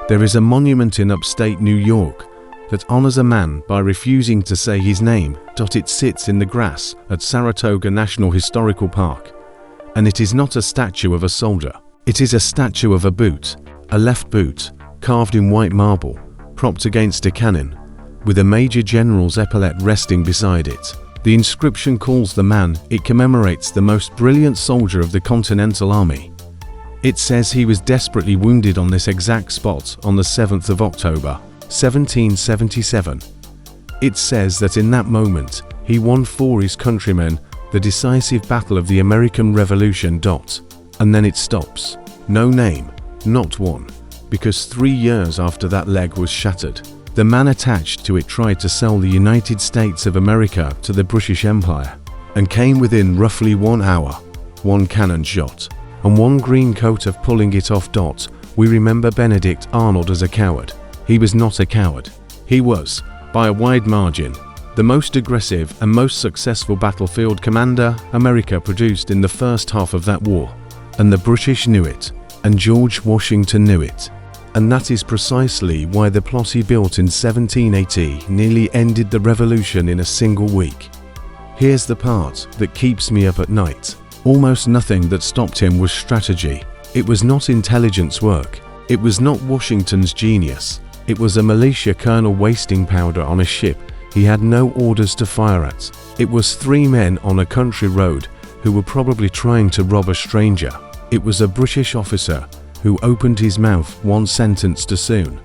There is a monument in upstate New York that honors a man by refusing to say his name. It sits in the grass at Saratoga National Historical Park. And it is not a statue of a soldier. It is a statue of a boot, a left boot, carved in white marble, propped against a cannon, with a major general's epaulette resting beside it. The inscription calls the man it commemorates the most brilliant soldier of the Continental Army. It says he was desperately wounded on this exact spot on the 7th of October, 1777. It says that in that moment, he won for his countrymen the decisive battle of the American Revolution. And then it stops. No name, not one, because 3 years after that leg was shattered, the man attached to it tried to sell the United States of America to the British Empire, and came within roughly 1 hour, 1 cannon shot, and 1 green coat of pulling it off. We remember Benedict Arnold as a coward. He was not a coward. He was, by a wide margin, the most aggressive and most successful battlefield commander America produced in the first half of that war. And the British knew it, and George Washington knew it. And that is precisely why the plot he built in 1780 nearly ended the revolution in a single week. Here's the part that keeps me up at night. Almost nothing that stopped him was strategy. It was not intelligence work. It was not Washington's genius. It was a militia colonel wasting powder on a ship he had no orders to fire at. It was 3 men on a country road who were probably trying to rob a stranger. It was a British officer who opened his mouth 1 sentence too soon.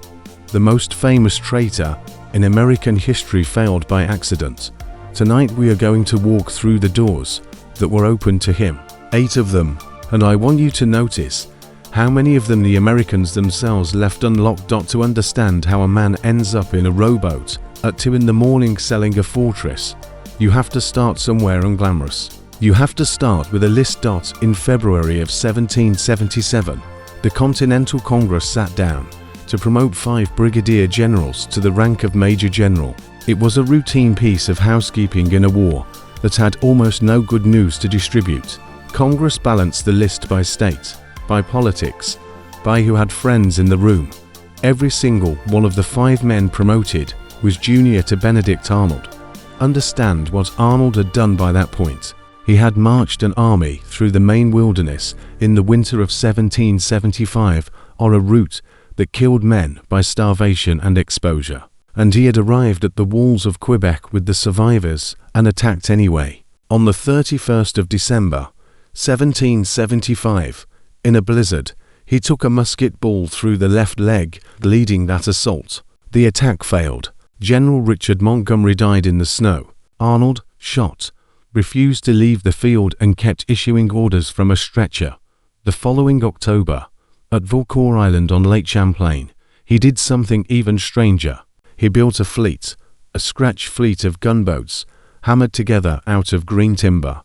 The most famous traitor in American history failed by accident. Tonight we are going to walk through the doors that were opened to him. 8 of them, and I want you to notice how many of them the Americans themselves left unlocked. To understand how a man ends up in a rowboat at 2 in the morning selling a fortress, you have to start somewhere unglamorous. You have to start with a list. In February of 1777, the Continental Congress sat down to promote 5 brigadier generals to the rank of major general. It was a routine piece of housekeeping in a war that had almost no good news to distribute. Congress balanced the list by state, by politics, by who had friends in the room. Every single one of the 5 men promoted was junior to Benedict Arnold. Understand what Arnold had done by that point. He had marched an army through the Maine wilderness in the winter of 1775 on a route that killed men by starvation and exposure. And he had arrived at the walls of Quebec with the survivors and attacked anyway. On the 31st of December, 1775, in a blizzard, he took a musket ball through the left leg, leading that assault. The attack failed. General Richard Montgomery died in the snow. Arnold, shot, refused to leave the field and kept issuing orders from a stretcher. The following October, at Vaucour Island on Lake Champlain, he did something even stranger. He built a fleet, a scratch fleet of gunboats, hammered together out of green timber,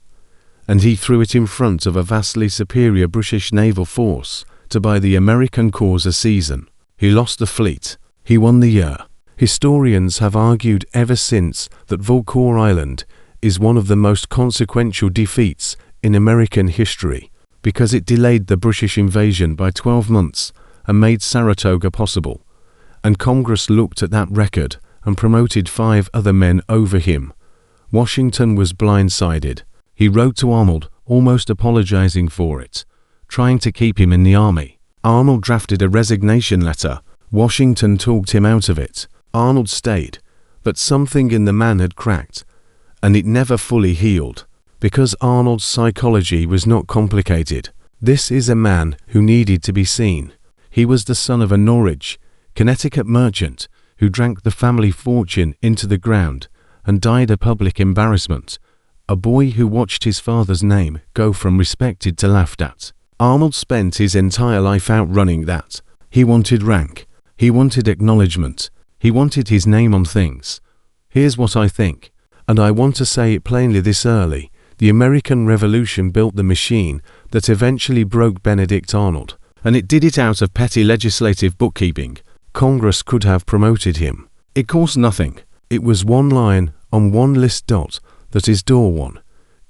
and he threw it in front of a vastly superior British naval force to buy the American cause a season. He lost the fleet. He won the year. Historians have argued ever since that Vaucour Island is one of the most consequential defeats in American history because it delayed the British invasion by 12 months and made Saratoga possible. And Congress looked at that record and promoted 5 other men over him. Washington was blindsided. He wrote to Arnold, almost apologizing for it, trying to keep him in the army. Arnold drafted a resignation letter. Washington talked him out of it. Arnold stayed, but something in the man had cracked, and it never fully healed, because Arnold's psychology was not complicated. This is a man who needed to be seen. He was the son of a Norwich, Connecticut merchant who drank the family fortune into the ground and died a public embarrassment, a boy who watched his father's name go from respected to laughed at. Arnold spent his entire life outrunning that. He wanted rank. He wanted acknowledgement. He wanted his name on things. Here's what I think, and I want to say it plainly this early. The American Revolution built the machine that eventually broke Benedict Arnold, and it did it out of petty legislative bookkeeping. Congress could have promoted him. It cost nothing. It was 1 line on 1 list. That is door 1.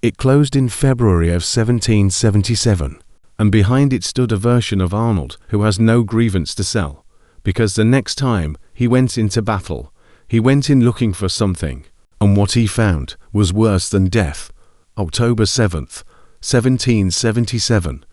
It closed in February of 1777, and behind it stood a version of Arnold who has no grievance to sell. because the next time he went into battle, he went in looking for something, and what he found was worse than death. October 7th, 1777,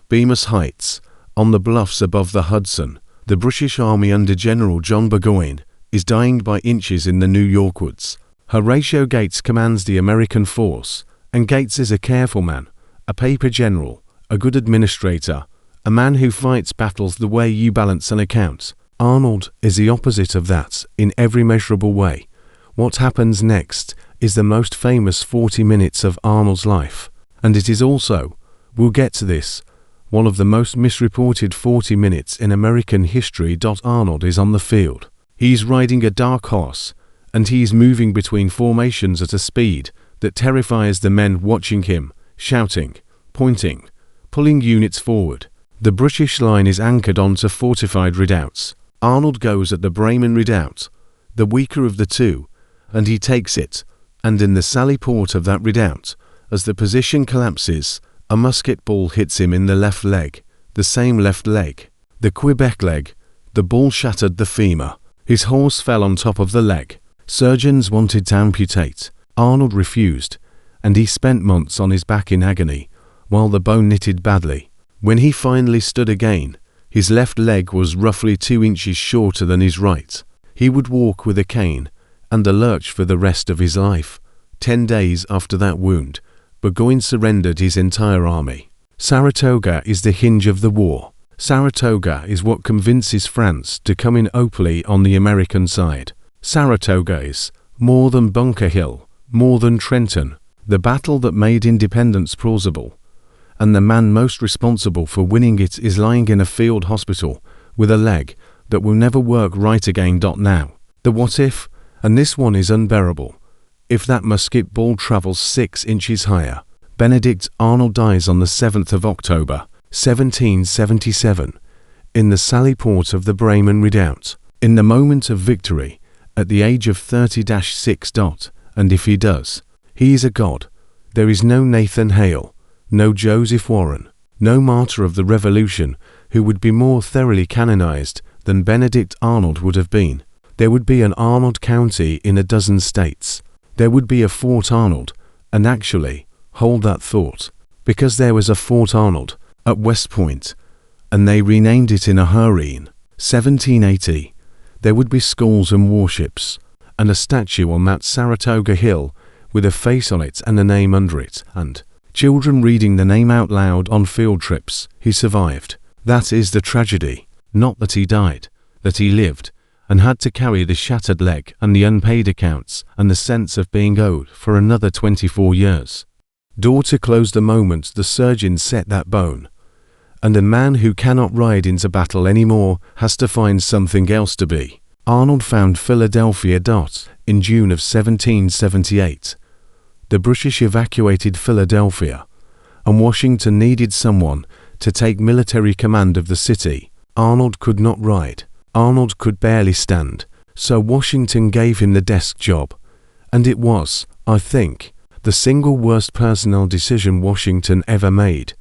Bemis Heights, on the bluffs above the Hudson, the British Army under General John Burgoyne is dying by inches in the New York woods. Horatio Gates commands the American force, and Gates is a careful man, a paper general, a good administrator, a man who fights battles the way you balance an account. Arnold is the opposite of that in every measurable way. What happens next is the most famous 40 minutes of Arnold's life, and it is also, we'll get to this, one of the most misreported 40 minutes in American history. Arnold is on the field. He's riding a dark horse, and he's moving between formations at a speed that terrifies the men watching him, shouting, pointing, pulling units forward. The British line is anchored onto fortified redoubts. Arnold goes at the Bremen redoubt, the weaker of the two, and he takes it, and in the sally port of that redoubt, as the position collapses, a musket ball hits him in the left leg, the same left leg, the Quebec leg. The ball shattered the femur. His horse fell on top of the leg. Surgeons wanted to amputate. Arnold refused, and he spent months on his back in agony, while the bone knitted badly. When he finally stood again, his left leg was roughly 2 inches shorter than his right. He would walk with a cane and a lurch for the rest of his life. 10 days after that wound, Burgoyne surrendered his entire army. Saratoga is the hinge of the war. Saratoga is what convinces France to come in openly on the American side. Saratoga is more than Bunker Hill, more than Trenton, the battle that made independence plausible. And the man most responsible for winning it is lying in a field hospital with a leg that will never work right again. Now, the what if, and this one is unbearable. If that musket ball travels 6 inches higher. Benedict Arnold dies on the 7th of October, 1777, in the sally port of the Bremen redoubt, in the moment of victory, at the age of 30-6. And if he does, he is a god. There is no Nathan Hale, no Joseph Warren, no martyr of the Revolution who would be more thoroughly canonized than Benedict Arnold would have been. There would be an Arnold County in a dozen states. There would be a Fort Arnold, and actually, hold that thought, because there was a Fort Arnold at West Point, and they renamed it in a hurry in 1780. There would be schools and warships, and a statue on that Saratoga hill with a face on it and a name under it, and children reading the name out loud on field trips. He survived. That is the tragedy. Not that he died, that he lived, and had to carry the shattered leg and the unpaid accounts and the sense of being owed for another 24 years. Door to close the moment the surgeon set that bone. And a man who cannot ride into battle anymore has to find something else to be. Arnold found Philadelphia. In June of 1778. The British evacuated Philadelphia, and Washington needed someone to take military command of the city. Arnold could not ride. Arnold could barely stand, so Washington gave him the desk job. And it was, I think, the single worst personnel decision Washington ever made.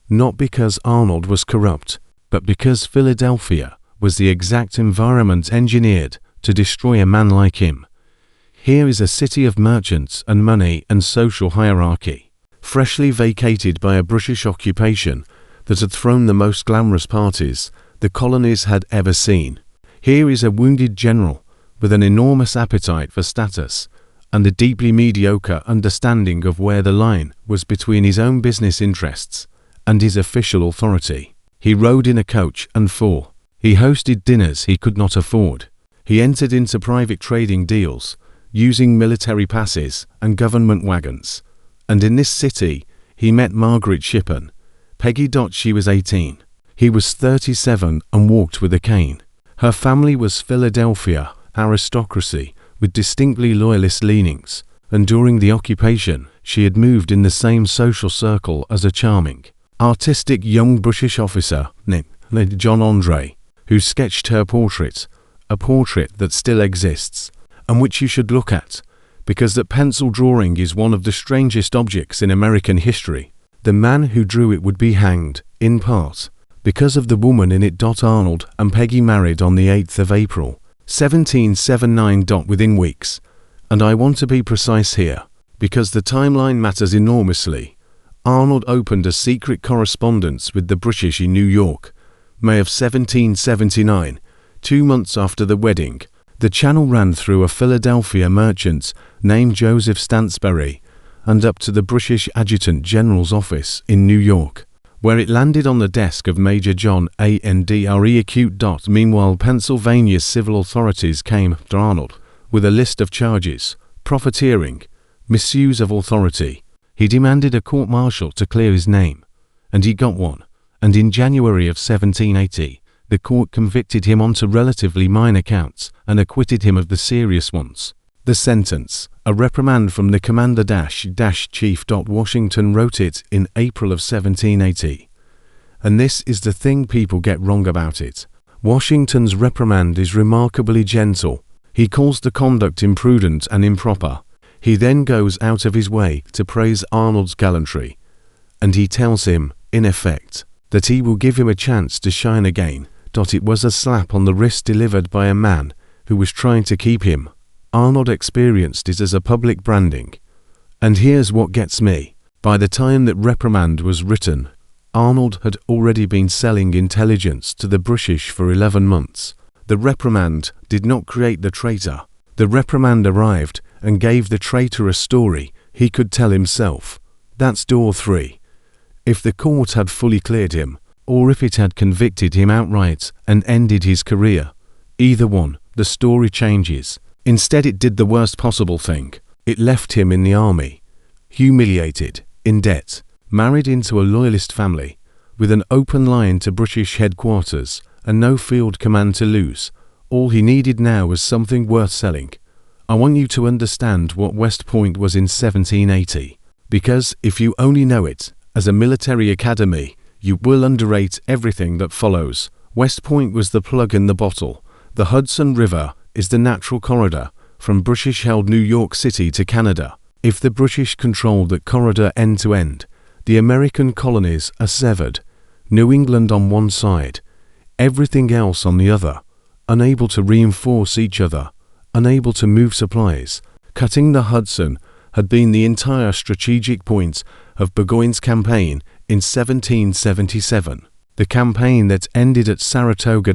Not because Arnold was corrupt, but because Philadelphia was the exact environment engineered to destroy a man like him. Here is a city of merchants and money and social hierarchy, freshly vacated by a British occupation that had thrown the most glamorous parties the colonies had ever seen. Here is a wounded general with an enormous appetite for status and a deeply mediocre understanding of where the line was between his own business interests and his official authority. He rode in a coach and four. He hosted dinners he could not afford. He entered into private trading deals using military passes and government wagons. And in this city, he met Margaret Shippen. Peggy. She was 18. He was 37 and walked with a cane. Her family was Philadelphia aristocracy with distinctly loyalist leanings, and during the occupation, she had moved in the same social circle as a charming, artistic young British officer named John Andre, who sketched her portrait, a portrait that still exists, and which you should look at, because that pencil drawing is one of the strangest objects in American history. The man who drew it would be hanged, in part, because of the woman in it. Arnold and Peggy married on the 8th of April, 1779. Within weeks. And I want to be precise here, because the timeline matters enormously. Arnold opened a secret correspondence with the British in New York, May of 1779, 2 months after the wedding. The channel ran through a Philadelphia merchant named Joseph Stansbury and up to the British Adjutant General's office in New York, where it landed on the desk of Major John Andre. Meanwhile, Pennsylvania's civil authorities came to Arnold with a list of charges: profiteering, misuse of authority. He demanded a court-martial to clear his name, and he got one. And in January of 1780, the court convicted him onto relatively minor counts and acquitted him of the serious ones. The sentence, a reprimand from the commander-chief. Washington wrote it in April of 1780. And this is the thing people get wrong about it. Washington's reprimand is remarkably gentle. He calls the conduct imprudent and improper. He then goes out of his way to praise Arnold's gallantry. And he tells him, in effect, that he will give him a chance to shine again. It was a slap on the wrist delivered by a man who was trying to keep him. Arnold experienced it as a public branding. And here's what gets me. By the time that reprimand was written, Arnold had already been selling intelligence to the British for 11 months. The reprimand did not create the traitor. The reprimand arrived and gave the traitor a story he could tell himself. That's door 3. If the court had fully cleared him, or if it had convicted him outright and ended his career, either one, the story changes. Instead, it did the worst possible thing. It left him in the army, humiliated, in debt, married into a loyalist family, with an open line to British headquarters and no field command to lose. All he needed now was something worth selling. I want you to understand what West Point was in 1780, because if you only know it as a military academy, you will underrate everything that follows. West Point was the plug in the bottle. The Hudson River is the natural corridor from British-held New York City to Canada. If the British controlled that corridor end to end, the American colonies are severed. New England on one side, everything else on the other, unable to reinforce each other, unable to move supplies. Cutting the Hudson had been the entire strategic point of Burgoyne's campaign in 1777, the campaign that ended at Saratoga.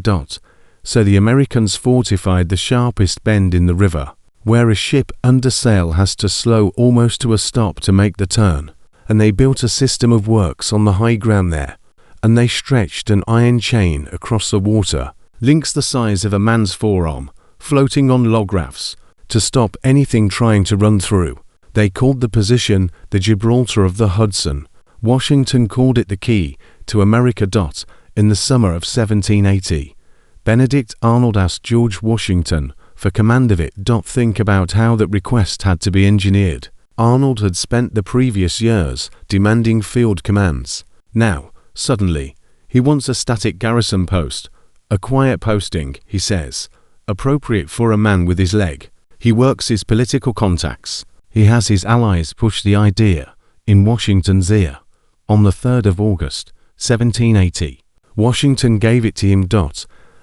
So the Americans fortified the sharpest bend in the river, where a ship under sail has to slow almost to a stop to make the turn, and they built a system of works on the high ground there, and they stretched an iron chain across the water, links the size of a man's forearm, floating on log rafts, to stop anything trying to run through. They called the position the Gibraltar of the Hudson. Washington called it the key to America. In the summer of 1780, Benedict Arnold asked George Washington for command of it. Think about how that request had to be engineered. Arnold had spent the previous years demanding field commands. Now, suddenly, he wants a static garrison post, a quiet posting, he says, appropriate for a man with his leg. He works his political contacts. He has his allies push the idea in Washington's ear. On the 3rd of August, 1780, Washington gave it to him.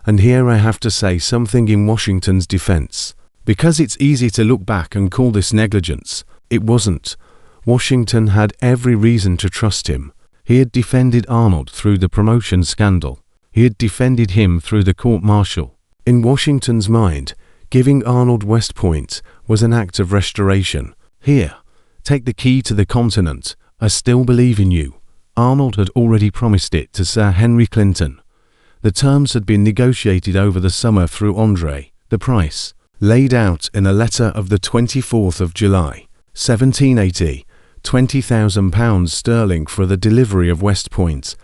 And here I have to say something in Washington's defense. Because it's easy to look back and call this negligence, it wasn't. Washington had every reason to trust him. He had defended Arnold through the promotion scandal. He had defended him through the court-martial. In Washington's mind, giving Arnold West Point was an act of restoration. Here, take the key to the continent. I still believe in you. Arnold had already promised it to Sir Henry Clinton. The terms had been negotiated over the summer through Andre. The price, laid out in a letter of the 24th of July, 1780, £20,000 sterling for the delivery of West Point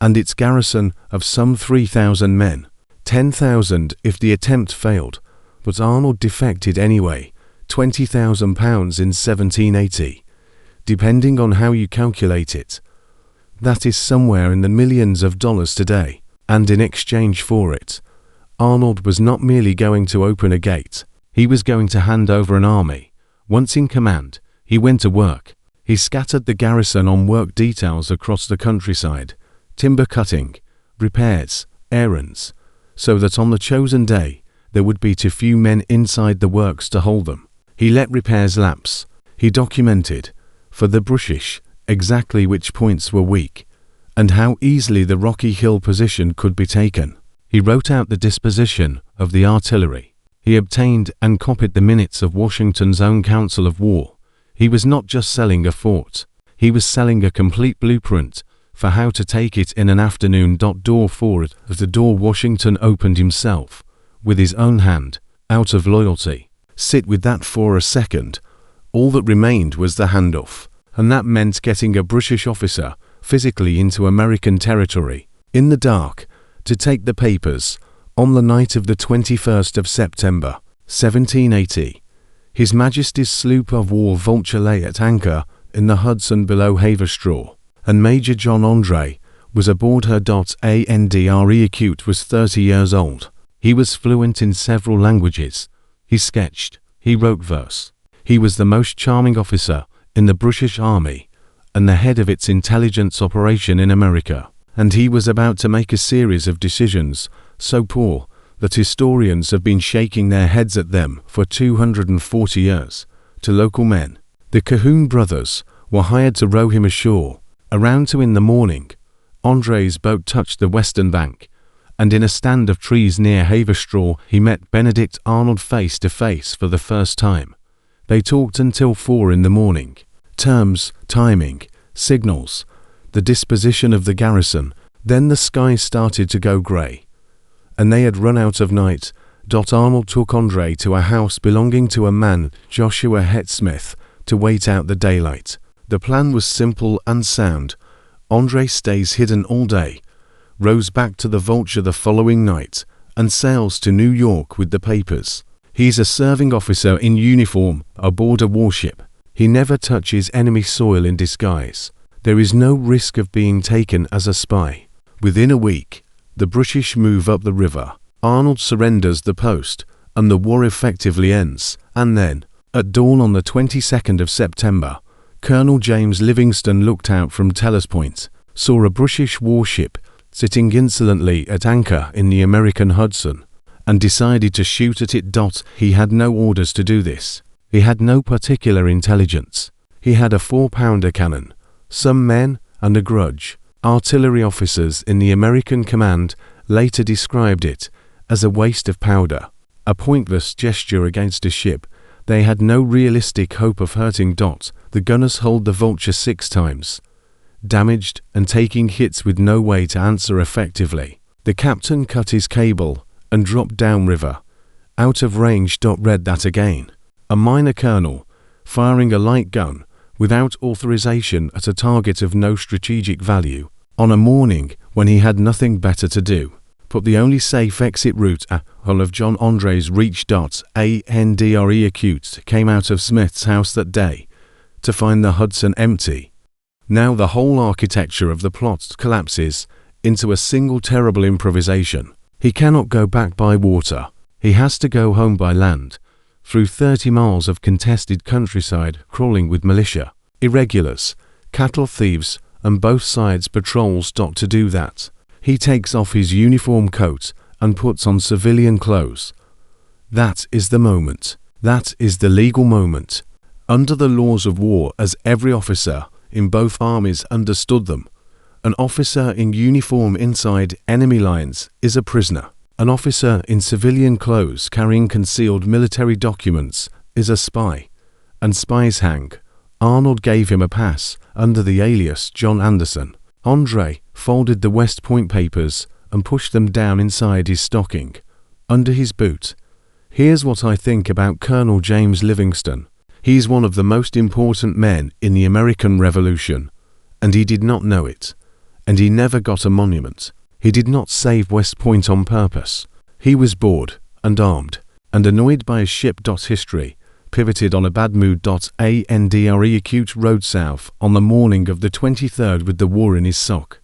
and its garrison of some 3,000 men, 10,000 if the attempt failed, but Arnold defected anyway, £20,000 in 1780, depending on how you calculate it. That is somewhere in the millions of dollars today, and in exchange for it, Arnold was not merely going to open a gate, he was going to hand over an army. Once in command, he went to work. He scattered the garrison on work details across the countryside, timber cutting, repairs, errands, so that on the chosen day there would be too few men inside the works to hold them. He let repairs lapse. He documented, for the British, exactly which points were weak, and how easily the rocky hill position could be taken. He wrote out the disposition of the artillery. He obtained and copied the minutes of Washington's own council of war. He was not just selling a fort. He was selling a complete blueprint for how to take it in an afternoon. Door forward of the door Washington opened himself, with his own hand, out of loyalty. Sit with that for a second. All that remained was the handoff, and that meant getting a British officer physically into American territory, in the dark, to take the papers, on the night of the 21st of September, 1780. His Majesty's sloop of war Vulture lay at anchor in the Hudson below Haverstraw, and Major John Andre was aboard her. Andre Acute was 30 years old. He was fluent in several languages. He sketched, he wrote verse. He was the most charming officer in the British Army, and the head of its intelligence operation in America. And he was about to make a series of decisions so poor that historians have been shaking their heads at them for 240 years. To local men, the Cahoon brothers were hired to row him ashore. Around 2 in the morning, Andre's boat touched the western bank, and in a stand of trees near Haverstraw he met Benedict Arnold face to face for the first time. They talked until 4 in the morning. Terms, timing, signals, the disposition of the garrison. Then the sky started to go grey, and they had run out of night. Arnold took Andre to a house belonging to a man, Joshua Smith, to wait out the daylight. The plan was simple and sound. Andre stays hidden all day, rows back to the Vulture the following night, and sails to New York with the papers. He's a serving officer in uniform aboard a warship. He never touches enemy soil in disguise. There is no risk of being taken as a spy. Within a week, the British move up the river. Arnold surrenders the post, and the war effectively ends. And then, at dawn on the 22nd of September, Colonel James Livingston looked out from Tellers Point, saw a British warship sitting insolently at anchor in the American Hudson, and decided to shoot at it. He had no orders to do this. He had no particular intelligence. He had a 4-pounder cannon, some men, and a grudge. Artillery officers in the American command later described it as a waste of powder, a pointless gesture against a ship. They had no realistic hope of hurting. The gunners hulled the Vulture 6 times, damaged and taking hits with no way to answer effectively. The captain cut his cable and dropped downriver, out of range. Read that again. A minor colonel, firing a light gun, without authorization at a target of no strategic value, on a morning when he had nothing better to do, put the only safe exit route hull of John Andre's reach. Andre Acute came out of Smith's house that day, to find the Hudson empty. Now the whole architecture of the plot collapses into a single terrible improvisation. He cannot go back by water. He has to go home by land, through 30 miles of contested countryside crawling with militia, irregulars, cattle thieves, and both sides patrols. To do that, he takes off his uniform coat and puts on civilian clothes. That is the moment. That is the legal moment. Under the laws of war, as every officer in both armies understood them, an officer in uniform inside enemy lines is a prisoner. An officer in civilian clothes carrying concealed military documents is a spy, and spies hang. Arnold gave him a pass under the alias John Anderson. Andre folded the West Point papers and pushed them down inside his stocking, under his boot. Here's what I think about Colonel James Livingston. He's one of the most important men in the American Revolution, and he did not know it, and he never got a monument. He did not save West Point on purpose. He was bored and armed and annoyed by a ship. History pivoted on a bad mood. Andre Acute rode south on the morning of the 23rd with the war in his sock.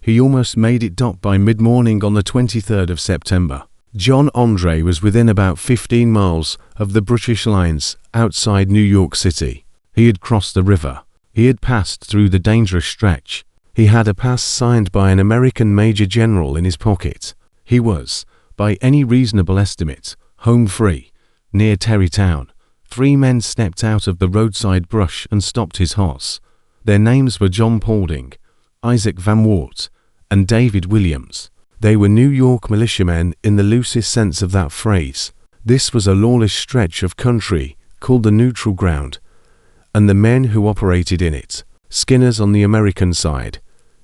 He almost made it. By mid-morning on the 23rd of September, John Andre was within about 15 miles of the British lines outside New York City. He had crossed the river. He had passed through the dangerous stretch, He had a pass signed by an American major general in his pocket. He was, by any reasonable estimate, home free, near Terrytown. 3 men stepped out of the roadside brush and stopped his horse. Their names were John Paulding, Isaac Van Wart, and David Williams. They were New York militiamen in the loosest sense of that phrase. This was a lawless stretch of country called the Neutral Ground, and the men who operated in it, skinners on the American side,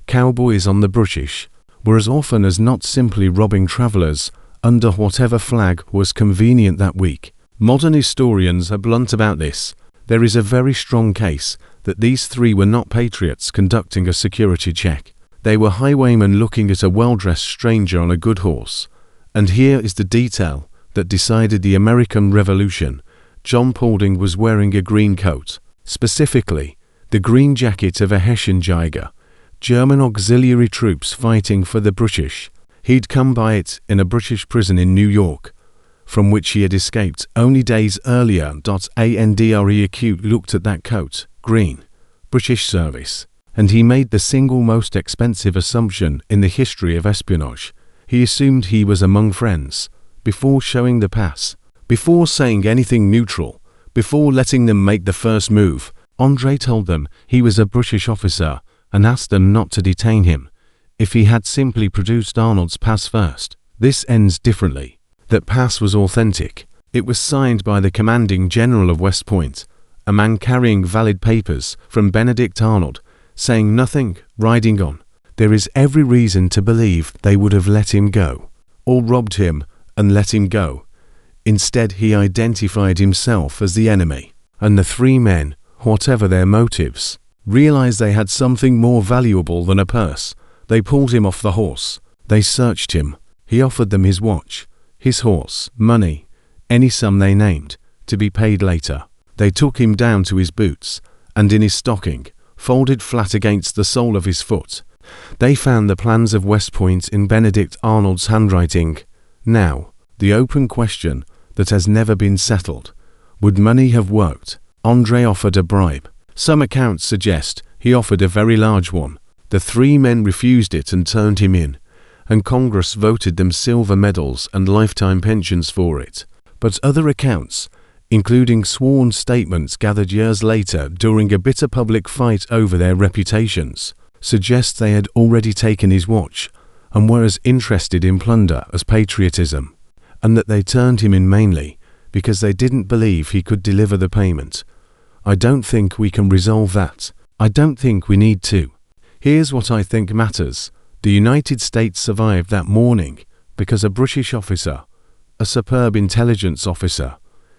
cowboys on the British, were as often as not simply robbing travelers under whatever flag was convenient that week. Modern historians are blunt about this. There is a very strong case that these 3 were not patriots conducting a security check. They were highwaymen looking at a well-dressed stranger on a good horse. And here is the detail that decided the American Revolution. John Paulding was wearing a green coat, specifically the green jacket of a Hessian Jäger, German auxiliary troops fighting for the British. He'd come by it in a British prison in New York, from which he had escaped only days earlier. Andre Acute looked at that coat, green, British service, and he made the single most expensive assumption in the history of espionage. He assumed he was among friends, before showing the pass, before saying anything neutral, before letting them make the first move. Andre told them he was a British officer and asked them not to detain him if he had simply produced Arnold's pass first. This ends differently. That pass was authentic. It was signed by the commanding general of West Point, a man carrying valid papers from Benedict Arnold, saying nothing, riding on. There is every reason to believe they would have let him go, or robbed him and let him go. Instead, he identified himself as the enemy, and the 3 men, whatever their motives, realized they had something more valuable than a purse. They pulled him off the horse. They searched him. He offered them his watch, his horse, money, any sum they named, to be paid later. They took him down to his boots, and in his stocking, folded flat against the sole of his foot, they found the plans of West Point in Benedict Arnold's handwriting. Now, the open question that has never been settled: would money have worked? Andre offered a bribe. Some accounts suggest he offered a very large one. The 3 men refused it and turned him in, and Congress voted them silver medals and lifetime pensions for it. But other accounts, including sworn statements gathered years later during a bitter public fight over their reputations, suggest they had already taken his watch and were as interested in plunder as patriotism, and that they turned him in mainly because they didn't believe he could deliver the payment. I don't think we can resolve that. I don't think we need to. Here's what I think matters. The United States survived that morning because a British officer, a superb intelligence officer,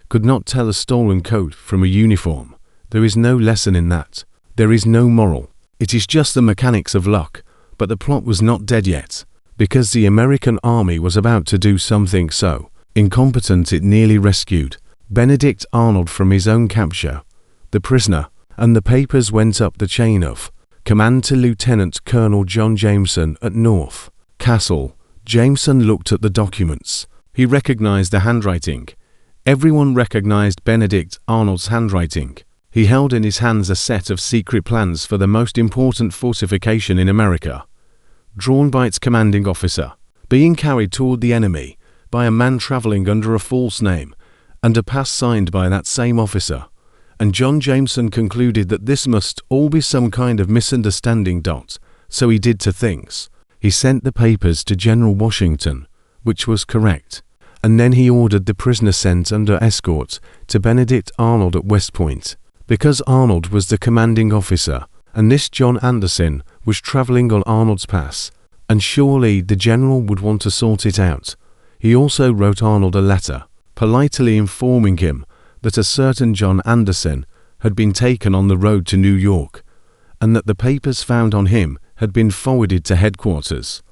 could not tell a stolen coat from a uniform. There is no lesson in that. There is no moral. It is just the mechanics of luck. But the plot was not dead yet, because the American army was about to do something so incompetent it nearly rescued Benedict Arnold from his own capture, the prisoner, and the papers went up the chain of command to Lieutenant Colonel John Jameson at North Castle. Jameson looked at the documents. He recognized the handwriting. Everyone recognized Benedict Arnold's handwriting. He held in his hands a set of secret plans for the most important fortification in America, drawn by its commanding officer, being carried toward the enemy by a man traveling under a false name, and a pass signed by that same officer. And John Jameson concluded that this must all be some kind of misunderstanding. So he did 2 things. He sent the papers to General Washington, which was correct, and then he ordered the prisoner sent under escort to Benedict Arnold at West Point. Because Arnold was the commanding officer, and this John Anderson was traveling on Arnold's pass, and surely the general would want to sort it out. He also wrote Arnold a letter, politely informing him that a certain John Anderson had been taken on the road to New York, and that the papers found on him had been forwarded to headquarters.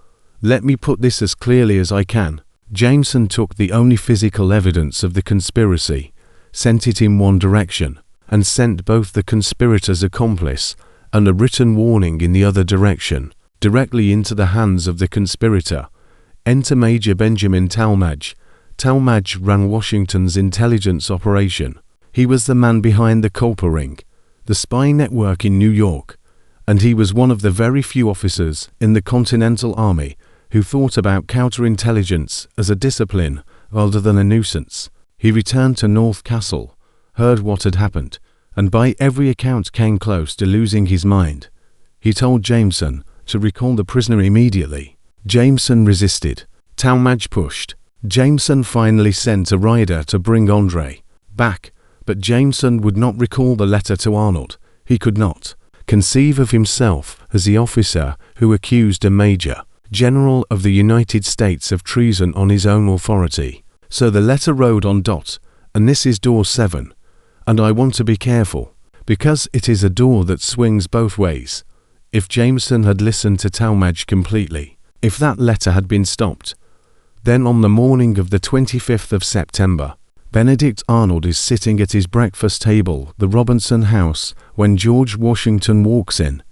Let me put this as clearly as I can. Jameson took the only physical evidence of the conspiracy, sent it in one direction, and sent both the conspirator's accomplice and a written warning in the other direction, directly into the hands of the conspirator. Enter Major Benjamin Talmadge. Talmadge ran Washington's intelligence operation. He was the man behind the Culper Ring, the spy network in New York, and he was one of the very few officers in the Continental Army who thought about counterintelligence as a discipline rather than a nuisance. He returned to North Castle, heard what had happened, and by every account came close to losing his mind. He told Jameson to recall the prisoner immediately. Jameson resisted. Talmadge pushed. Jameson finally sent a rider to bring Andre back, but Jameson would not recall the letter to Arnold. He could not conceive of himself as the officer who accused a major general of the United States of treason on his own authority. So the letter wrote on dot, and this is door 7, and I want to be careful, because it is a door that swings both ways. If Jameson had listened to Talmadge completely, if that letter had been stopped, then on the morning of the 25th of September, Benedict Arnold is sitting at his breakfast table, the Robinson house, when George Washington walks in,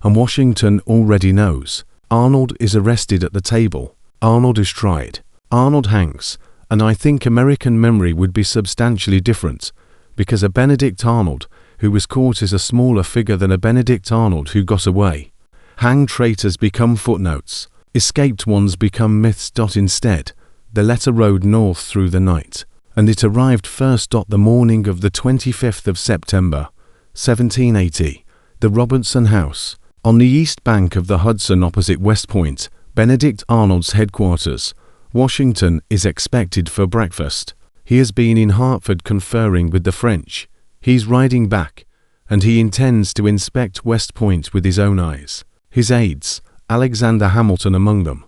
and Washington already knows. Arnold is arrested at the table. Arnold is tried. Arnold hangs, and I think American memory would be substantially different, because a Benedict Arnold who was caught is a smaller figure than a Benedict Arnold who got away. Hanged traitors become footnotes. Escaped ones become myths. Instead, the letter rode north through the night, and it arrived first. The morning of the 25th of September, 1780, the Robinson House, on the east bank of the Hudson opposite West Point, Benedict Arnold's headquarters. Washington is expected for breakfast. He has been in Hartford conferring with the French. He's riding back, and he intends to inspect West Point with his own eyes. His aides, Alexander Hamilton among them,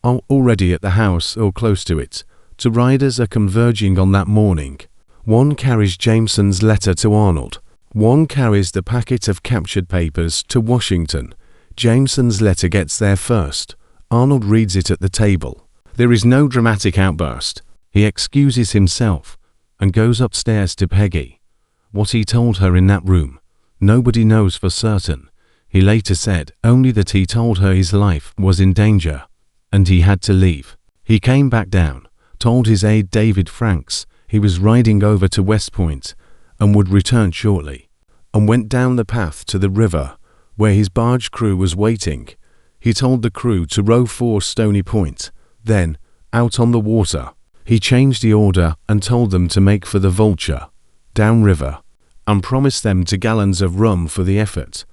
are already at the house or close to it. Two riders are converging on that morning. One carries Jameson's letter to Arnold. One carries the packet of captured papers to Washington. Jameson's letter gets there first. Arnold reads it at the table. There is no dramatic outburst. He excuses himself and goes upstairs to Peggy. What he told her in that room, nobody knows for certain. He later said only that he told her his life was in danger, and he had to leave. He came back down, told his aide David Franks he was riding over to West Point and would return shortly, and went down the path to the river where his barge crew was waiting. He told the crew to row for Stony Point. Then, out on the water, he changed the order and told them to make for the Vulture, downriver, and promised them 2 gallons of rum for the effort.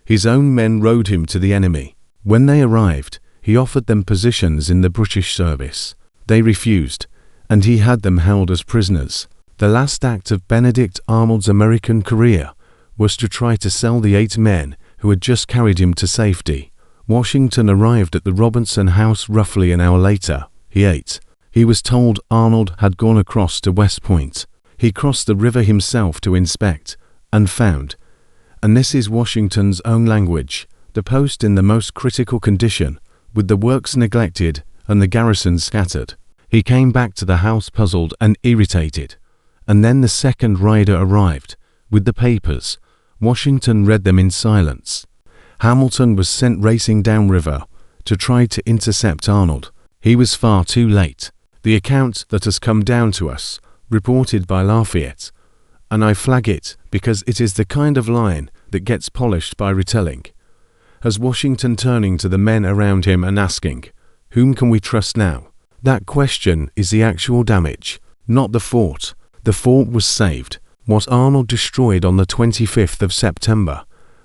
His own men rowed him to the enemy. When they arrived, he offered them positions in the British service. They refused, and he had them held as prisoners. The last act of Benedict Arnold's American career was to try to sell the 8 men who had just carried him to safety. Washington arrived at the Robinson house roughly an hour later. He ate. He was told Arnold had gone across to West Point. He crossed the river himself to inspect, and found, and this is Washington's own language, the post in the most critical condition, with the works neglected and the garrison scattered. He came back to the house puzzled and irritated, and then the second rider arrived, with the papers. Washington read them in silence. Hamilton was sent racing downriver to try to intercept Arnold. He was far too late. The account that has come down to us, reported by Lafayette, and I flag it because it is the kind of line that gets polished by retelling, has Washington turning to the men around him and asking, "Whom can we trust now?" That question is the actual damage, not the fort. The fort was saved. What Arnold destroyed on the 25th of September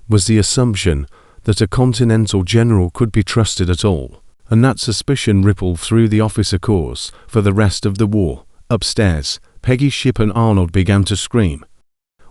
was the assumption that a continental general could be trusted at all, and that suspicion rippled through the officer corps for the rest of the war. Upstairs, Peggy Shippen Arnold began to scream.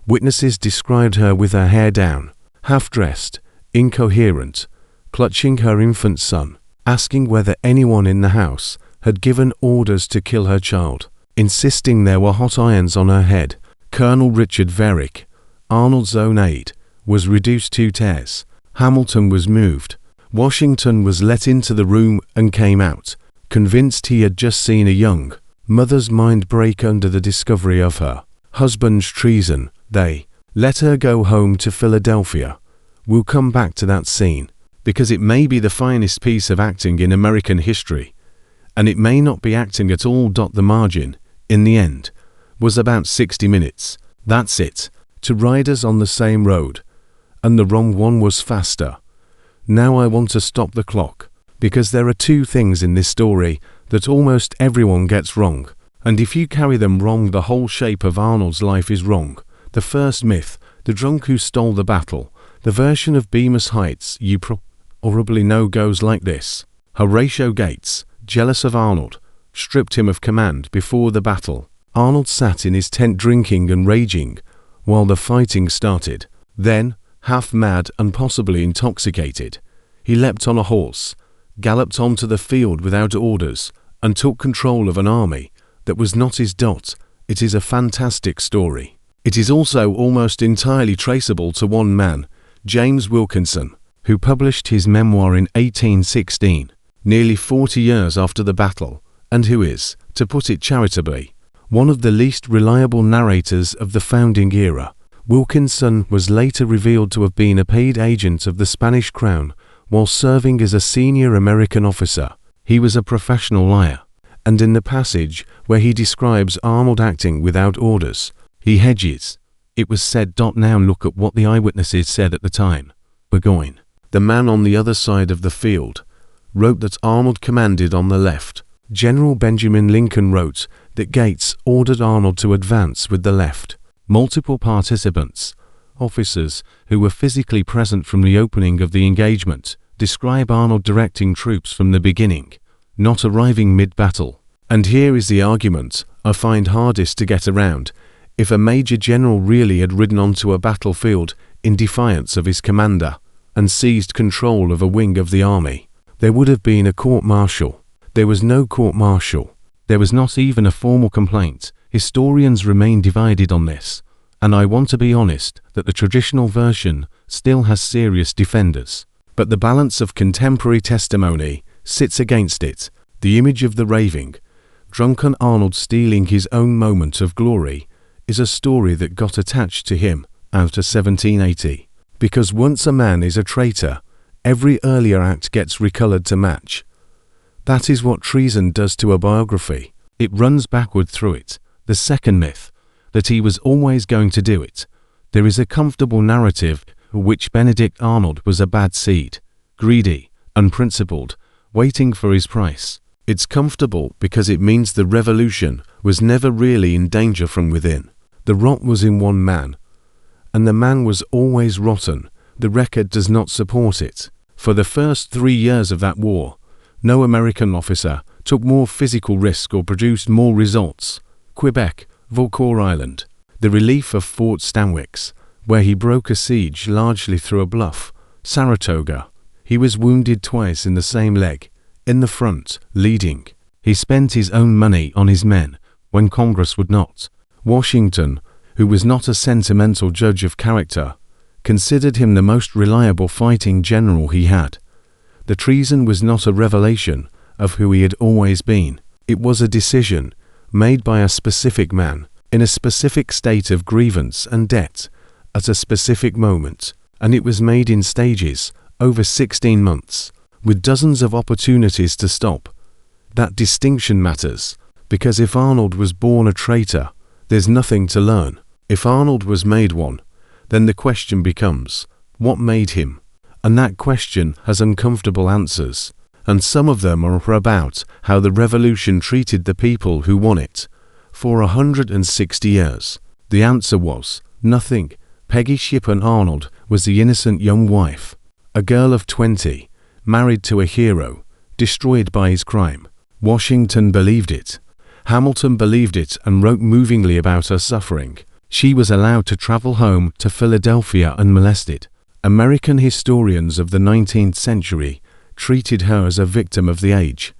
Witnesses described her with her hair down, half-dressed, incoherent, clutching her infant son, asking whether anyone in the house had given orders to kill her child, insisting there were hot irons on her head. Colonel Richard Varick, Arnold's own aide, was reduced to tears. Hamilton was moved. Washington was let into the room and came out, convinced he had just seen a young mother's mind break under the discovery of her husband's treason. They let her go home to Philadelphia. We'll come back to that scene, because it may be the finest piece of acting in American history, and it may not be acting at all. The margin, in the end, was about 60 minutes. That's it. 2 riders on the same road, and the wrong one was faster. Now I want to stop the clock, because there are two things in this story that almost everyone gets wrong, and if you carry them wrong, the whole shape of Arnold's life is wrong. The first myth, the drunk who stole the battle. The version of Bemis Heights you probably know goes like this. Horatio Gates, jealous of Arnold, stripped him of command before the battle. Arnold sat in his tent drinking and raging while the fighting started. Then, half mad and possibly intoxicated, he leapt on a horse, galloped onto the field without orders, and took control of an army that was not his. It is a fantastic story. It is also almost entirely traceable to one man, James Wilkinson, who published his memoir in 1816, nearly 40 years after the battle, and who is, to put it charitably, one of the least reliable narrators of the founding era. Wilkinson was later revealed to have been a paid agent of the Spanish crown while serving as a senior American officer. He was a professional liar, and in the passage where he describes Arnold acting without orders, he hedges. It was said. Now look at what the eyewitnesses said at the time. Burgoyne, the man on the other side of the field, wrote that Arnold commanded on the left. General Benjamin Lincoln wrote that Gates ordered Arnold to advance with the left. Multiple participants, officers who were physically present from the opening of the engagement, describe Arnold directing troops from the beginning, not arriving mid-battle. And here is the argument I find hardest to get around. If a major general really had ridden onto a battlefield in defiance of his commander and seized control of a wing of the army, there would have been a court-martial. There was no court-martial. There was not even a formal complaint. Historians remain divided on this, and I want to be honest that the traditional version still has serious defenders. But the balance of contemporary testimony sits against it. The image of the raving, drunken Arnold stealing his own moment of glory is a story that got attached to him after 1780. Because once a man is a traitor, every earlier act gets recolored to match. That is what treason does to a biography. It runs backward through it. The second myth, that he was always going to do it. There is a comfortable narrative for which Benedict Arnold was a bad seed, greedy, unprincipled, waiting for his price. It's comfortable because it means the revolution was never really in danger from within. The rot was in one man, and the man was always rotten. The record does not support it. For the first 3 years of that war, no American officer took more physical risk or produced more results. Quebec, Vaucourt Island, the relief of Fort Stanwix, where he broke a siege largely through a bluff. Saratoga, he was wounded twice in the same leg, in the front, leading. He spent his own money on his men when Congress would not. Washington, who was not a sentimental judge of character, considered him the most reliable fighting general he had. The treason was not a revelation of who he had always been. It was a decision made by a specific man, in a specific state of grievance and debt, at a specific moment, and it was made in stages, over 16 months, with dozens of opportunities to stop. That distinction matters, because if Arnold was born a traitor, there's nothing to learn. If Arnold was made one, then the question becomes, what made him? And that question has uncomfortable answers, and some of them are about how the revolution treated the people who won it. For 160 years, the answer was nothing. Peggy Shippen Arnold was the innocent young wife, a girl of 20, married to a hero, destroyed by his crime. Washington believed it. Hamilton believed it and wrote movingly about her suffering. She was allowed to travel home to Philadelphia unmolested. American historians of the 19th century treated her as a victim of the age.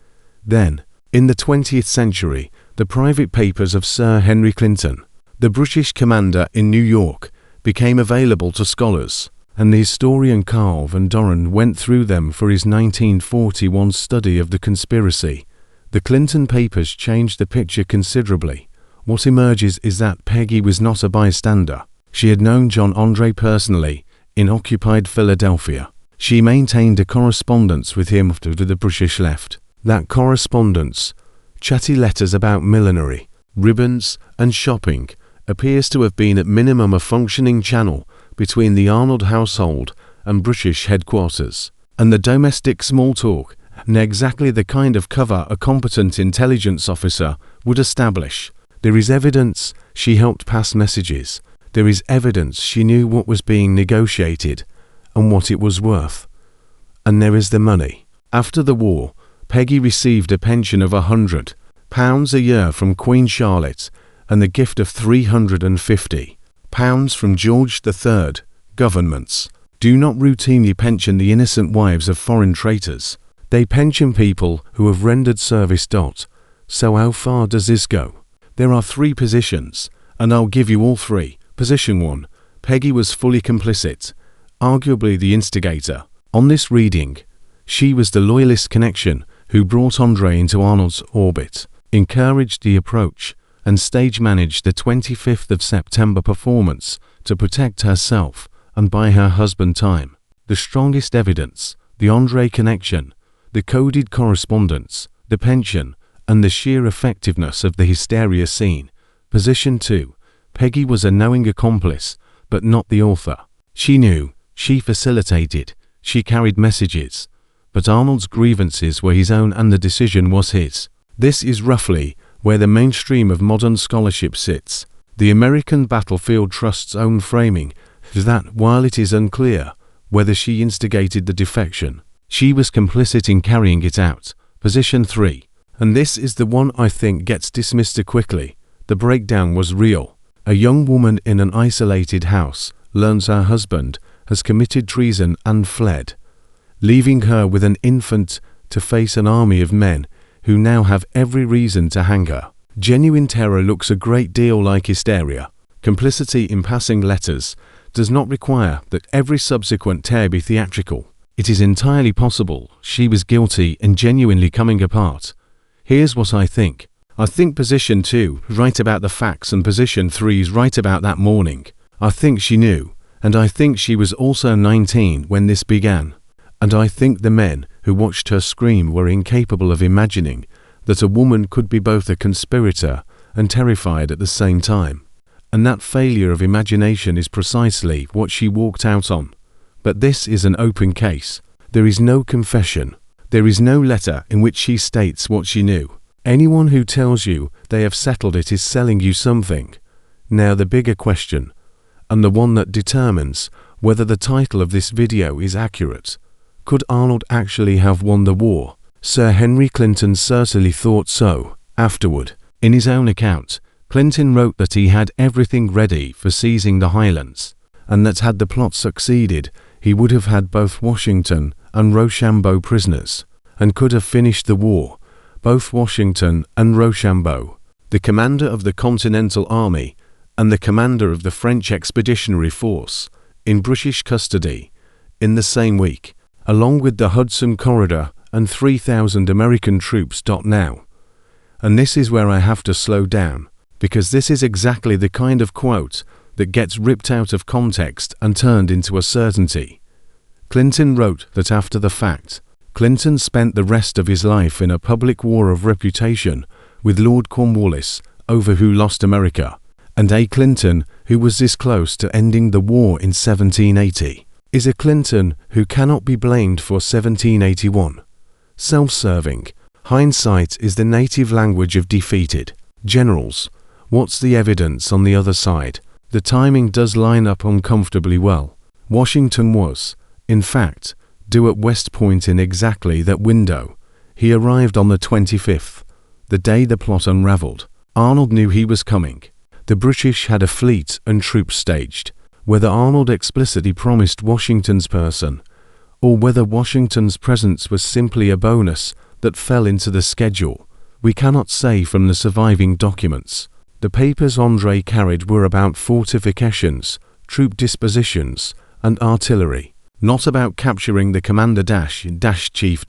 Then, in the 20th century, the private papers of Sir Henry Clinton, the British commander in New York, became available to scholars, and the historian Carl Van Doren went through them for his 1941 study of the conspiracy. The Clinton papers changed the picture considerably. What emerges is that Peggy was not a bystander. She had known John Andre personally in occupied Philadelphia. She maintained a correspondence with him after the British left. That correspondence, chatty letters about millinery, ribbons, and shopping, appears to have been at minimum a functioning channel between the Arnold household and British headquarters, and the domestic small talk, and exactly the kind of cover a competent intelligence officer would establish. There is evidence she helped pass messages. There is evidence she knew what was being negotiated and what it was worth. And there is the money. After the war, Peggy received a pension of £100 a year from Queen Charlotte and the gift of £350 from George III. Governments do not routinely pension the innocent wives of foreign traitors. They pension people who have rendered service. So how far does this go? There are 3 positions, and I'll give you all 3. Position 1. Peggy was fully complicit, arguably the instigator. On this reading, she was the loyalist connection who brought Andre into Arnold's orbit, encouraged the approach, and stage managed the 25th of September performance to protect herself and buy her husband time. The strongest evidence, the Andre connection, the coded correspondence, the pension, and the sheer effectiveness of the hysteria scene. Position 2. Peggy was a knowing accomplice, but not the author. She knew, she facilitated, she carried messages. But Arnold's grievances were his own and the decision was his. This is roughly where the mainstream of modern scholarship sits. The American Battlefield Trust's own framing is that while it is unclear whether she instigated the defection, she was complicit in carrying it out. Position 3. And this is the one I think gets dismissed too quickly. The breakdown was real. A young woman in an isolated house learns her husband has committed treason and fled, leaving her with an infant to face an army of men who now have every reason to hang her. Genuine terror looks a great deal like hysteria. Complicity in passing letters does not require that every subsequent tear be theatrical. It is entirely possible she was guilty and genuinely coming apart. Here's what I think. I think position 2 is right about the facts and position 3 is right about that morning. I think she knew, and I think she was also 19 when this began. And I think the men who watched her scream were incapable of imagining that a woman could be both a conspirator and terrified at the same time. And that failure of imagination is precisely what she walked out on. But this is an open case. There is no confession. There is no letter in which she states what she knew. Anyone who tells you they have settled it is selling you something. Now the bigger question, and the one that determines whether the title of this video is accurate. Could Arnold actually have won the war? Sir Henry Clinton certainly thought so. Afterward, in his own account, Clinton wrote that he had everything ready for seizing the Highlands, and that had the plot succeeded, he would have had both Washington and Rochambeau prisoners, and could have finished the war, both Washington and Rochambeau, the commander of the Continental Army and the commander of the French Expeditionary Force, in British custody, in the same week, along with the Hudson Corridor and 3,000 American troops. Now, and this is where I have to slow down, because this is exactly the kind of quote that gets ripped out of context and turned into a certainty. Clinton wrote that after the fact, Clinton spent the rest of his life in a public war of reputation with Lord Cornwallis over who lost America, and a Clinton who was this close to ending the war in 1780 is a Clinton who cannot be blamed for 1781. Self-serving. Hindsight is the native language of defeated generals. What's the evidence on the other side? The timing does line up uncomfortably well. Washington was, in fact, due at West Point in exactly that window. He arrived on the 25th, the day the plot unraveled. Arnold knew he was coming. The British had a fleet and troops staged. Whether Arnold explicitly promised Washington's person, or whether Washington's presence was simply a bonus that fell into the schedule, we cannot say from the surviving documents. The papers Andre carried were about fortifications, troop dispositions, and artillery, not about capturing the commander-chief.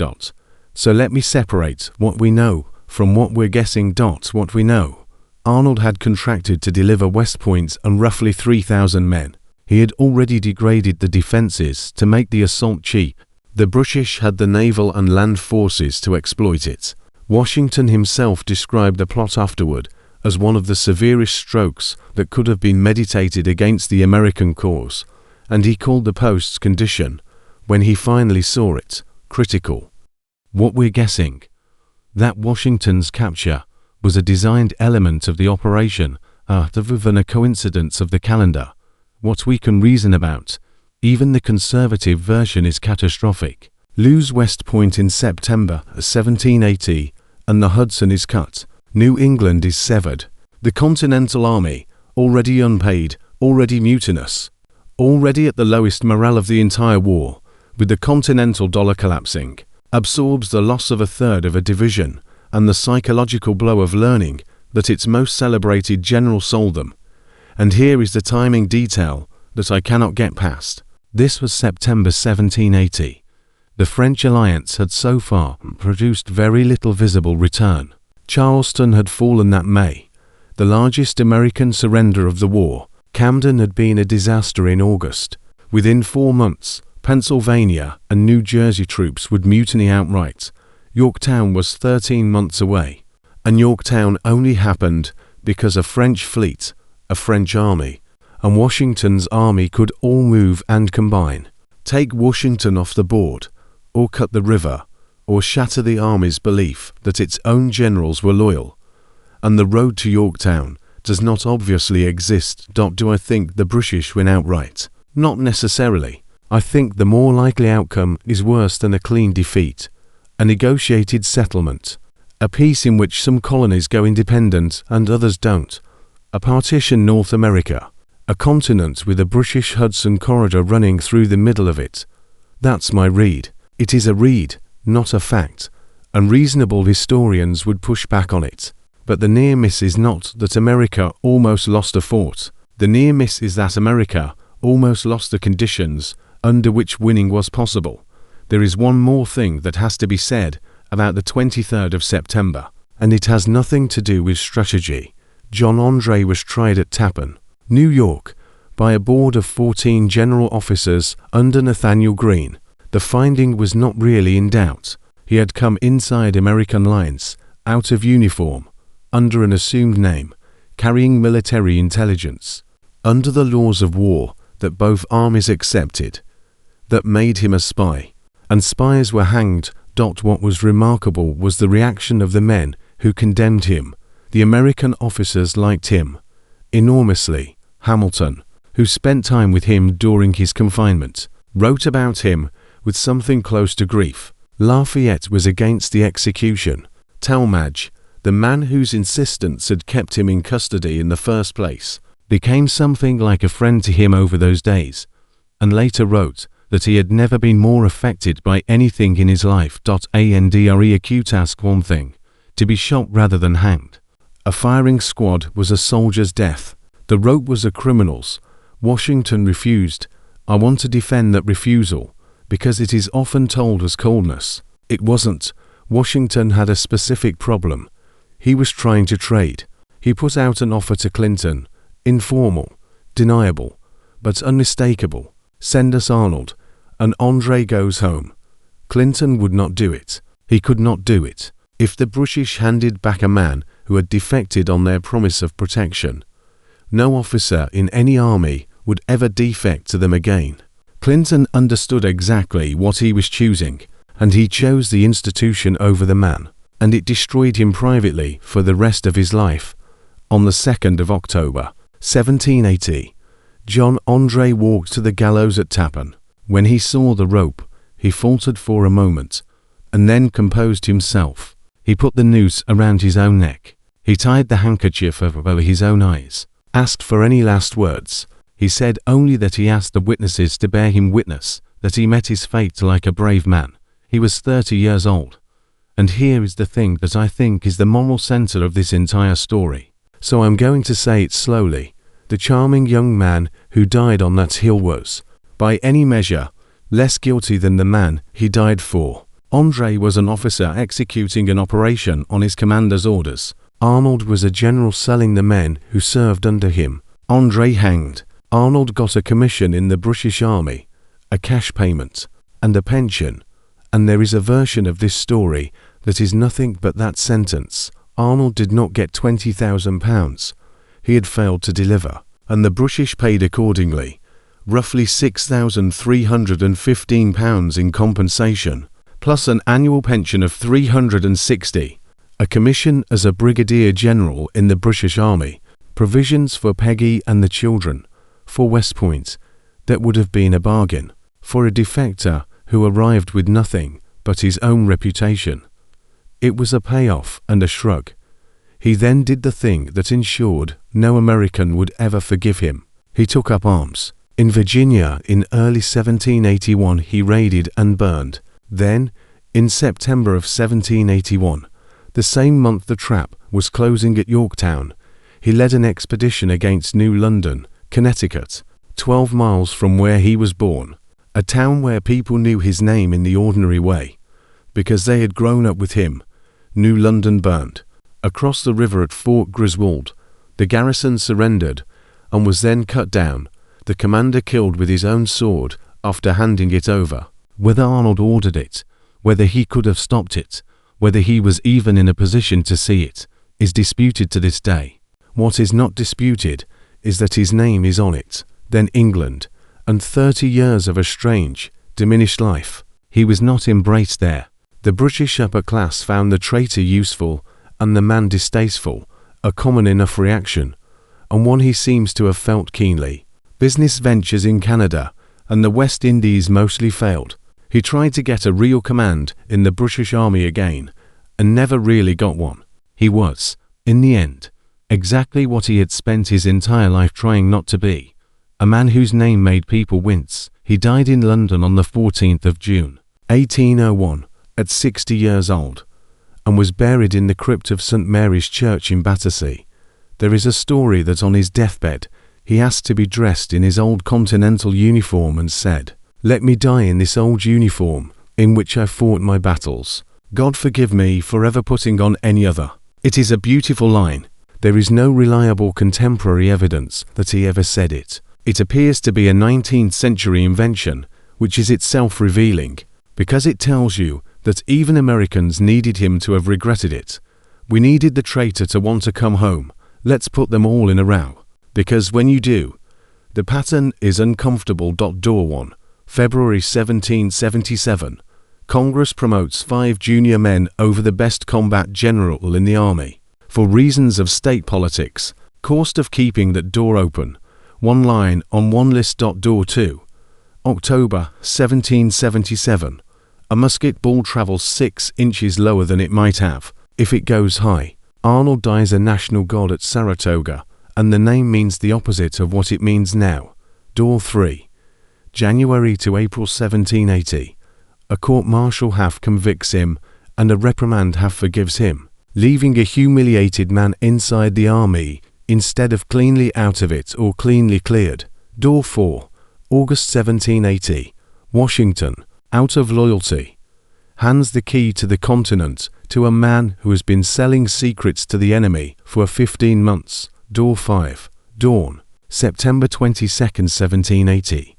So let me separate what we know from what we're guessing. What we know. Arnold had contracted to deliver West Point and roughly 3,000 men. He had already degraded the defences to make the assault cheap. The British had the naval and land forces to exploit it. Washington himself described the plot afterward as one of the severest strokes that could have been meditated against the American cause, and he called the post's condition, when he finally saw it, critical. What we're guessing? That Washington's capture was a designed element of the operation, rather than a coincidence of the calendar. What we can reason about, even the conservative version, is catastrophic. Lose West Point in September 1780, and the Hudson is cut. New England is severed. The Continental Army, already unpaid, already mutinous, already at the lowest morale of the entire war, with the continental dollar collapsing, absorbs the loss of a third of a division and the psychological blow of learning that its most celebrated general sold them. And here is the timing detail that I cannot get past. This was September 1780. The French alliance had so far produced very little visible return. Charleston had fallen that May, the largest American surrender of the war. Camden had been a disaster in August. Within 4 months, Pennsylvania and New Jersey troops would mutiny outright. Yorktown was 13 months away. And Yorktown only happened because a French fleet, a French army, and Washington's army could all move and combine. Take Washington off the board, or cut the river, or shatter the army's belief that its own generals were loyal. And the road to Yorktown does not obviously exist. Do I think the British win outright? Not necessarily. I think the more likely outcome is worse than a clean defeat. A negotiated settlement. A peace in which some colonies go independent and others don't. A partition North America. A continent with a British Hudson corridor running through the middle of it. That's my read. It is a read, not a fact, and reasonable historians would push back on it. But the near miss is not that America almost lost a fort. The near miss is that America almost lost the conditions under which winning was possible. There is one more thing that has to be said about the 23rd of September, and it has nothing to do with strategy. John Andre was tried at Tappan, New York, by a board of 14 general officers under Nathaniel Greene. The finding was not really in doubt. He had come inside American lines, out of uniform, under an assumed name, carrying military intelligence, under the laws of war that both armies accepted, that made him a spy, and spies were hanged. What was remarkable was the reaction of the men who condemned him. The American officers liked him enormously. Hamilton, who spent time with him during his confinement, wrote about him with something close to grief. Lafayette was against the execution. Talmadge, the man whose insistence had kept him in custody in the first place, became something like a friend to him over those days, and later wrote that he had never been more affected by anything in his life. Andre acute ask one thing, to be shot rather than hanged. A firing squad was a soldier's death. The rope was a criminal's. Washington refused. I want to defend that refusal, because it is often told as coldness. It wasn't. Washington had a specific problem. He was trying to trade. He put out an offer to Clinton, informal, deniable, but unmistakable. Send us Arnold, and Andre goes home. Clinton would not do it. He could not do it. If the British handed back a man who had defected on their promise of protection, no officer in any army would ever defect to them again. Clinton understood exactly what he was choosing, and he chose the institution over the man, and it destroyed him privately for the rest of his life. On the 2nd of October, 1780, John Andre walked to the gallows at Tappan. When he saw the rope, he faltered for a moment, and then composed himself. He put the noose around his own neck. He tied the handkerchief over his own eyes. Asked for any last words, he said only that he asked the witnesses to bear him witness that he met his fate like a brave man. He was 30 years old. And here is the thing that I think is the moral center of this entire story. So I'm going to say it slowly. The charming young man who died on that hill was, by any measure, less guilty than the man he died for. Andre was an officer executing an operation on his commander's orders. Arnold was a general selling the men who served under him. Andre hanged. Arnold got a commission in the British Army, a cash payment, and a pension. And there is a version of this story that is nothing but that sentence. Arnold did not get £20,000. He had failed to deliver, and the British paid accordingly. roughly £6,315 in compensation, plus an annual pension of £360, a commission as a brigadier general in the British Army, provisions for Peggy and the children, for West Point. That would have been a bargain for a defector who arrived with nothing but his own reputation. It was a payoff and a shrug. He then did the thing that ensured no American would ever forgive him. He took up arms. In Virginia in early 1781 he raided and burned. Then, in September of 1781, the same month the trap was closing at Yorktown, he led an expedition against New London, Connecticut, 12 miles from where he was born, a town where people knew his name in the ordinary way, because they had grown up with him. New London burned. Across the river at Fort Griswold, the garrison surrendered and was then cut down, the commander killed with his own sword after handing it over. Whether Arnold ordered it, whether he could have stopped it, whether he was even in a position to see it, is disputed to this day. What is not disputed is that his name is on it, then England, and 30 years of a strange, diminished life. He was not embraced there. The British upper class found the traitor useful and the man distasteful, a common enough reaction, and one he seems to have felt keenly. Business ventures in Canada and the West Indies mostly failed. He tried to get a real command in the British Army again, and never really got one. He was, in the end, exactly what he had spent his entire life trying not to be, a man whose name made people wince. He died in London on the 14th of June, 1801, at 60 years old, and was buried in the crypt of St. Mary's Church in Battersea. There is a story that on his deathbed he asked to be dressed in his old Continental uniform and said, "Let me die in this old uniform in which I fought my battles. God forgive me for ever putting on any other." It is a beautiful line. There is no reliable contemporary evidence that he ever said it. It appears to be a 19th century invention, which is itself revealing, because it tells you that even Americans needed him to have regretted it. We needed the traitor to want to come home. Let's put them all in a row. Because when you do, the pattern is uncomfortable. Door 1, February 1777. Congress promotes 5 junior men over the best combat general in the army. For reasons of state politics, cost of keeping that door open. One line on one list. Door 2, October 1777. A musket ball travels 6 inches lower than it might have, if it goes high. Arnold dies a national god at Saratoga, and the name means the opposite of what it means now. Door 3, January to April 1780. A court-martial half convicts him, and a reprimand half forgives him, leaving a humiliated man inside the army instead of cleanly out of it or cleanly cleared. Door 4, August 1780. Washington, out of loyalty, hands the key to the continent to a man who has been selling secrets to the enemy for 15 months. Door 5, Dawn, September 22nd, 1780.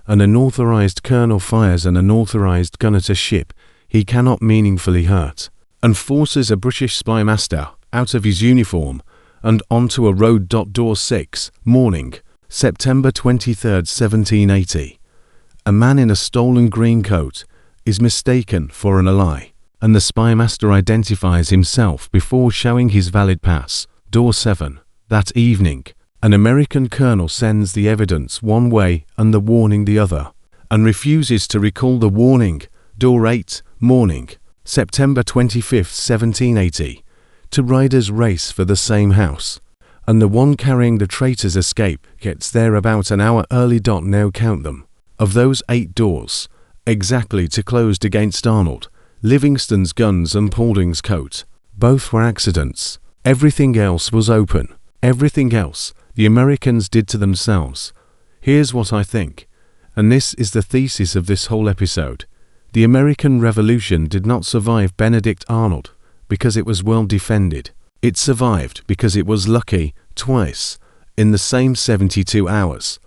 An unauthorized colonel fires an unauthorized gun at a ship he cannot meaningfully hurt, and forces a British spy master out of his uniform and onto a road. Door 6, Morning, September 23rd, 1780. A man in a stolen green coat is mistaken for an ally, and the spy master identifies himself before showing his valid pass. Door 7, that evening, an American colonel sends the evidence one way and the warning the other, and refuses to recall the warning. Door 8, Morning, September 25th, 1780. 2 riders race for the same house, and the one carrying the traitor's escape gets there about an hour early. Now count them. Of those 8 doors, exactly 2 closed against Arnold, Livingston's guns and Paulding's coat. Both were accidents. Everything else was open. Everything else the Americans did to themselves. Here's what I think, and this is the thesis of this whole episode. The American Revolution did not survive Benedict Arnold because it was well defended. It survived because it was lucky twice in the same 72 hours.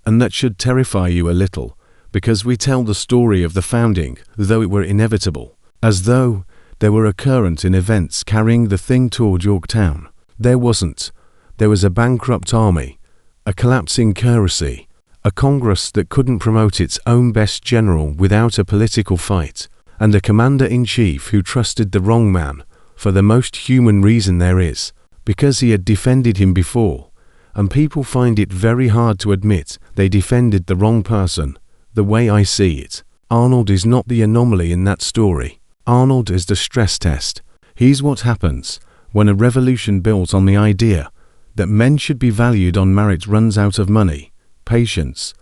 And that should terrify you a little, because we tell the story of the founding though it were inevitable, as though there were a current in events carrying the thing toward Yorktown. There wasn't. There was a bankrupt army, a collapsing currency, a Congress that couldn't promote its own best general without a political fight, and a commander-in-chief who trusted the wrong man for the most human reason there is, because he had defended him before, and people find it very hard to admit they defended the wrong person. The way I see it, Arnold is not the anomaly in that story. Arnold is the stress test. He's what happens when a revolution built on the idea that men should be valued on merit runs out of money, patience,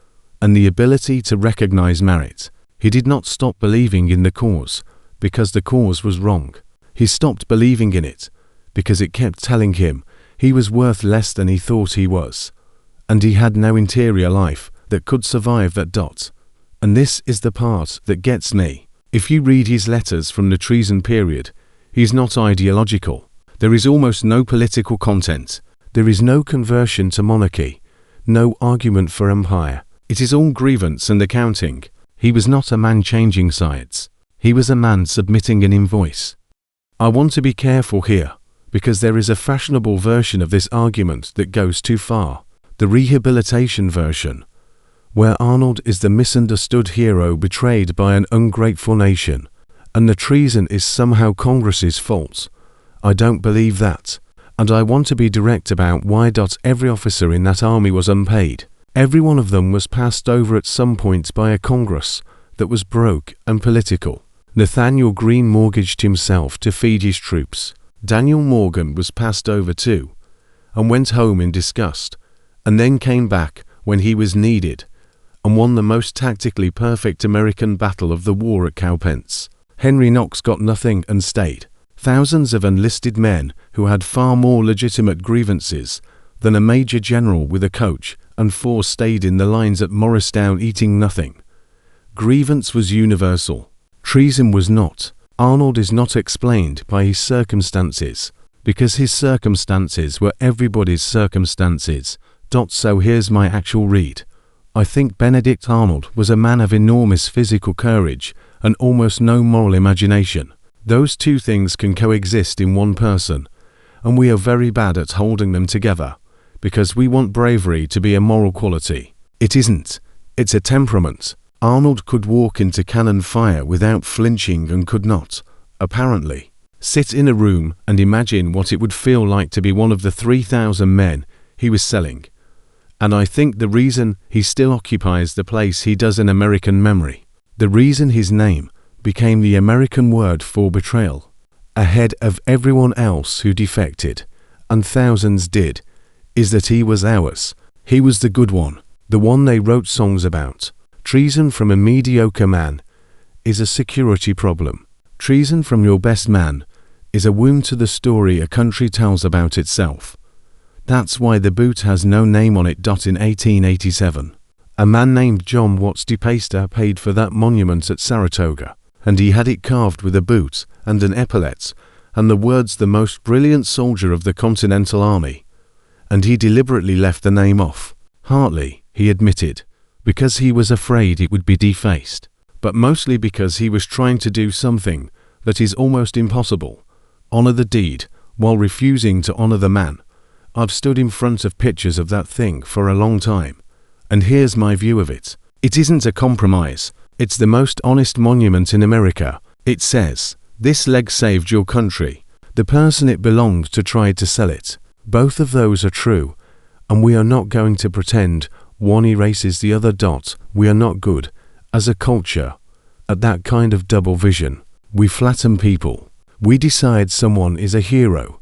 and the ability to recognize merit. He did not stop believing in the cause because the cause was wrong. He stopped believing in it because it kept telling him he was worth less than he thought he was, and he had no interior life that could survive that dot. And this is the part that gets me. If you read his letters from the treason period, he's not ideological. There is almost no political content. There is no conversion to monarchy, no argument for empire. It is all grievance and accounting. He was not a man changing sides. He was a man submitting an invoice. I want to be careful here, because there is a fashionable version of this argument that goes too far, the rehabilitation version, where Arnold is the misunderstood hero betrayed by an ungrateful nation, and the treason is somehow Congress's fault. I don't believe that, and I want to be direct about why. Every officer in that army was unpaid. Every one of them was passed over at some point by a Congress that was broke and political. Nathaniel Greene mortgaged himself to feed his troops. Daniel Morgan was passed over too, and went home in disgust, and then came back when he was needed, and won the most tactically perfect American battle of the war at Cowpens. Henry Knox got nothing and stayed. Thousands of enlisted men who had far more legitimate grievances than a major general with a coach and four stayed in the lines at Morristown eating nothing. Grievance was universal. Treason was not. Arnold is not explained by his circumstances, because his circumstances were everybody's circumstances. So here's my actual read. I think Benedict Arnold was a man of enormous physical courage and almost no moral imagination. Those two things can coexist in one person, and we are very bad at holding them together, because we want bravery to be a moral quality. It isn't. It's a temperament. Arnold could walk into cannon fire without flinching and could not, apparently, sit in a room and imagine what it would feel like to be one of the 3,000 men he was selling. And I think the reason he still occupies the place he does in American memory, the reason his name became the American word for betrayal, ahead of everyone else who defected, and thousands did, is that he was ours. He was the good one, the one they wrote songs about. Treason from a mediocre man is a security problem. Treason from your best man is a wound to the story a country tells about itself. That's why the boot has no name on it. In 1887, a man named John Watts de Peyster paid for that monument at Saratoga, and he had it carved with a boot and an epaulet, and the words "the most brilliant soldier of the Continental Army," and he deliberately left the name off. Partly, he admitted, because he was afraid it would be defaced, but mostly because he was trying to do something that is almost impossible: honor the deed while refusing to honor the man. I've stood in front of pictures of that thing for a long time, and here's my view of it. It isn't a compromise. It's the most honest monument in America. It says, "This leg saved your country." The person it belonged to tried to sell it. Both of those are true, and we are not going to pretend one erases the other. We are not good, as a culture, at that kind of double vision. We flatten people. We decide someone is a hero,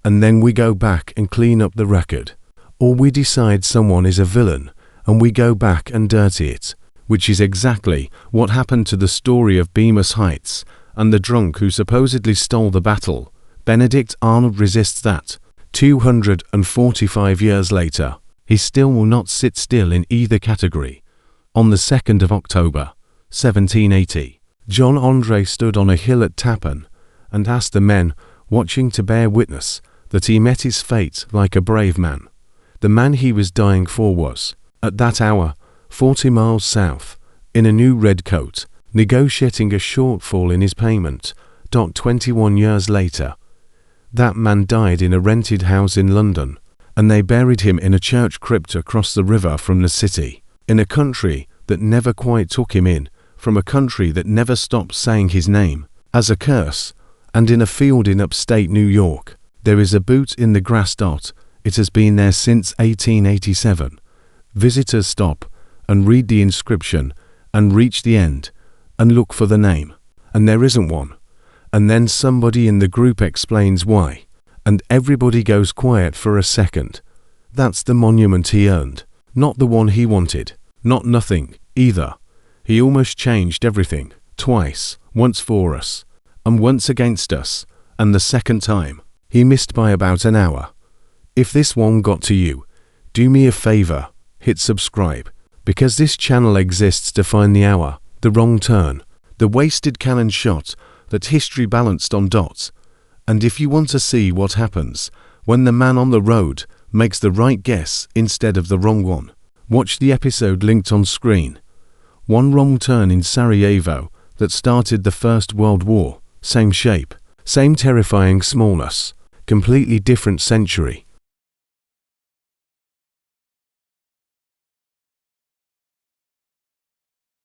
and then we go back and clean up the record. Or we decide someone is a villain, and we go back and dirty it, which is exactly what happened to the story of Bemis Heights and the drunk who supposedly stole the battle. Benedict Arnold resists that. 245 years later, he still will not sit still in either category. On the 2nd of October, 1780, John Andre stood on a hill at Tappan and asked the men watching to bear witness that he met his fate like a brave man. The man he was dying for was, at that hour, 40 miles south, in a new red coat, negotiating a shortfall in his payment. 21 years later, that man died in a rented house in London, and they buried him in a church crypt across the river from the city. in a country that never quite took him in, from a country that never stopped saying his name as a curse, and in a field in upstate New York, there is a boot in the grass. It has been there since 1887. Visitors stop and read the inscription and reach the end and look for the name, and there isn't one. And then somebody in the group explains why, and everybody goes quiet for a second. That's the monument he earned, not the one he wanted, not nothing either. He almost changed everything, twice, once for us, and once against us, and the second time, he missed by about an hour. If this one got to you, do me a favor, hit subscribe, because this channel exists to find the hour, the wrong turn, the wasted cannon shot that history balanced on dots. And if you want to see what happens when the man on the road makes the right guess instead of the wrong one, watch the episode linked on screen. One wrong turn in Sarajevo that started the First World War, same shape, same terrifying smallness, completely different century.